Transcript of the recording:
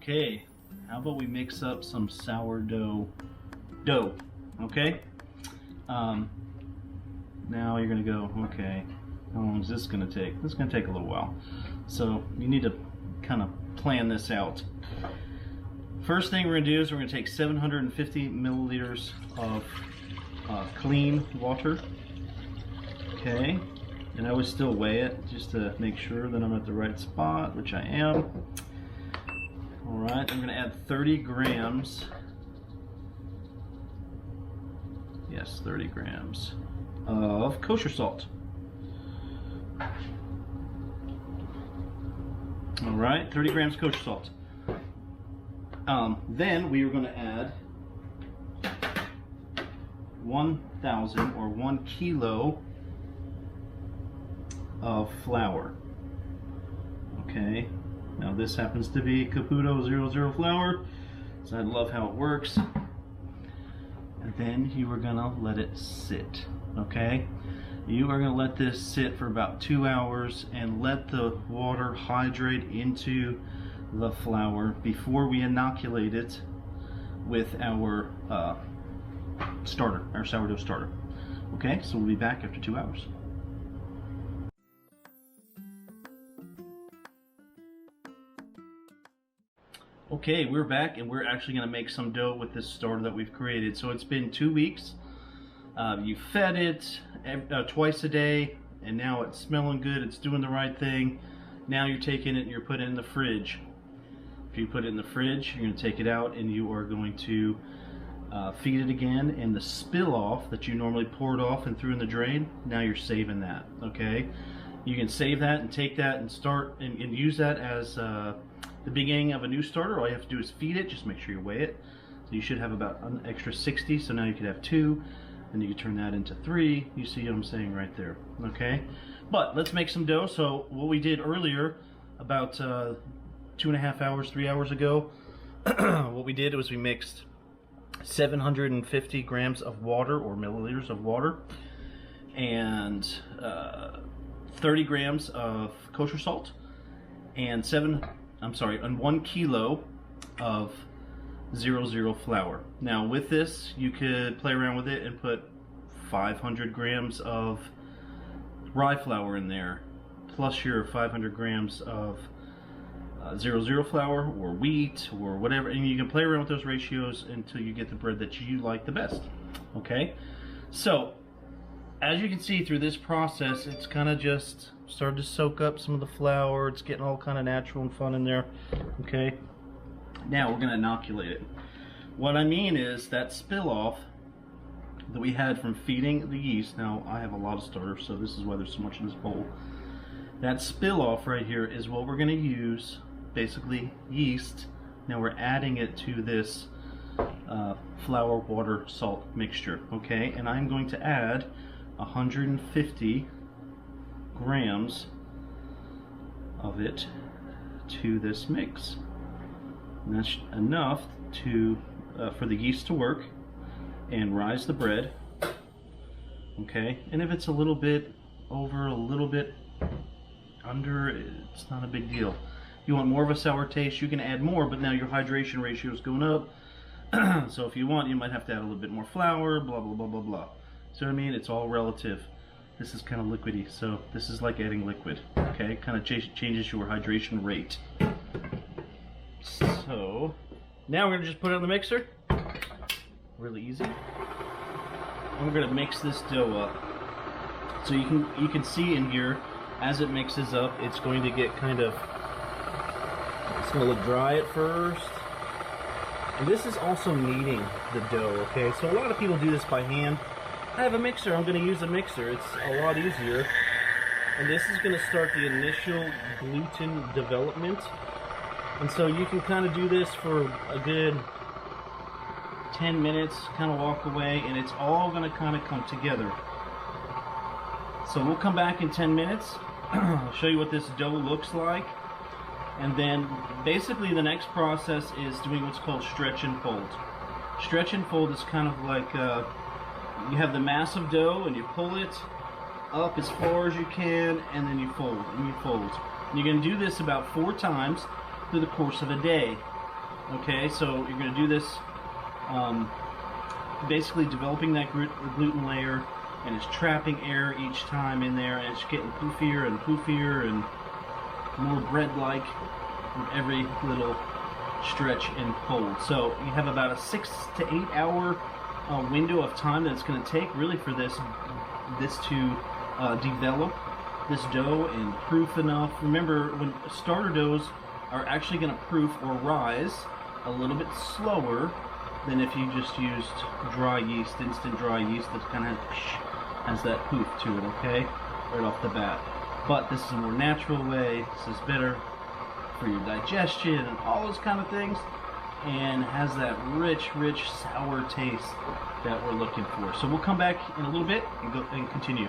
Okay, how about we mix up some sourdough dough, okay? Now you're gonna go, okay, how long is this gonna take? This is gonna take a little while. So you need to kind of plan this out. First thing we're gonna do is we're gonna take 750 milliliters of clean water, okay? And I would still weigh it just to make sure that I'm at the right spot, which I am. All right, I'm gonna add 30 grams. Yes, 30 grams of kosher salt. All right, 30 grams kosher salt. Then we are gonna add 1,000 or 1 kilo of flour. Okay, now this happens to be Caputo 00 flour, so I love how it works. And then you are gonna let it sit, okay? You are gonna let this sit for about 2 hours and let the water hydrate into the flour before we inoculate it with our starter, our sourdough starter. Okay, so we'll be back after 2 hours. Okay, we're back and we're actually going to make some dough with this starter that we've created. So it's been 2 weeks. You fed it twice a day and now it's smelling good. It's doing the right thing. Now you're taking it and you're putting it in the fridge. If you put it in the fridge, you're going to take it out and you are going to feed it again. And the spill off that you normally poured off and threw in the drain, now you're saving that, okay? You can save that and take that and start and use that as the beginning of a new starter. All you have to do is feed it, just make sure you weigh it. So you should have about an extra 60, so now you could have 2, and you can turn that into 3. You see what I'm saying right there, okay? But let's make some dough. So what we did earlier, about 2.5 hours, 3 hours ago, what we did was we mixed 750 grams of water, or milliliters of water, and 30 grams of kosher salt, and 1 kilo of 00 flour. Now with this, you could play around with it and put 500 grams of rye flour in there, plus your 500 grams of 00 flour or wheat or whatever, and you can play around with those ratios until you get the bread that you like the best. Okay, so as you can see through this process, it's kind of just started to soak up some of the flour. It's getting all kind of natural and fun in there. Okay, now we're going to inoculate it. What I mean is that spill off that we had from feeding the yeast. Now I have a lot of starters, so this is why there's so much in this bowl. That spill off right here is what we're going to use, basically yeast. Now we're adding it to this flour, water, salt mixture. Okay, and I'm going to add 150 grams of it to this mix. And that's enough to for the yeast to work and rise the bread. Okay, and if it's a little bit over, a little bit under, it's not a big deal. If you want more of a sour taste, you can add more, but now your hydration ratio is going up. So if you want, you might have to add a little bit more flour, blah blah blah blah blah. So I mean, it's all relative. This is kind of liquidy, so this is like adding liquid. Okay, kind of changes your hydration rate. So now we're gonna just put it in the mixer. Really easy. And we're gonna mix this dough up. So you can see in here, as it mixes up, it's going to get kind of, it's gonna look dry at first. And this is also kneading the dough, okay? So a lot of people do this by hand. I have a mixer, I'm gonna use a mixer. It's a lot easier. And this is gonna start the initial gluten development. And so you can kind of do this for a good 10 minutes, kind of walk away, and it's all gonna kind of come together. So we'll come back in 10 minutes. I'll show you what this dough looks like. And then basically the next process is doing what's called stretch and fold. Stretch and fold is kind of like you have the mass of dough and you pull it up as far as you can, and then you fold and you fold. And you're going to do this about 4 times through the course of a day. Okay, so you're going to do this, basically developing that gluten layer, and it's trapping air each time in there, and it's getting poofier and poofier and more bread-like with every little stretch and fold. So you have about a 6 to 8 hour window of time that it's going to take really for this to develop this dough and proof enough. Remember, when starter doughs are actually going to proof or rise a little bit slower than if you just used dry yeast, instant dry yeast that kind of has that poof to it, okay, right off the bat. But this is a more natural way. This is better for your digestion and all those kind of things, and has that rich sour taste that we're looking for. So we'll come back in a little bit and continue.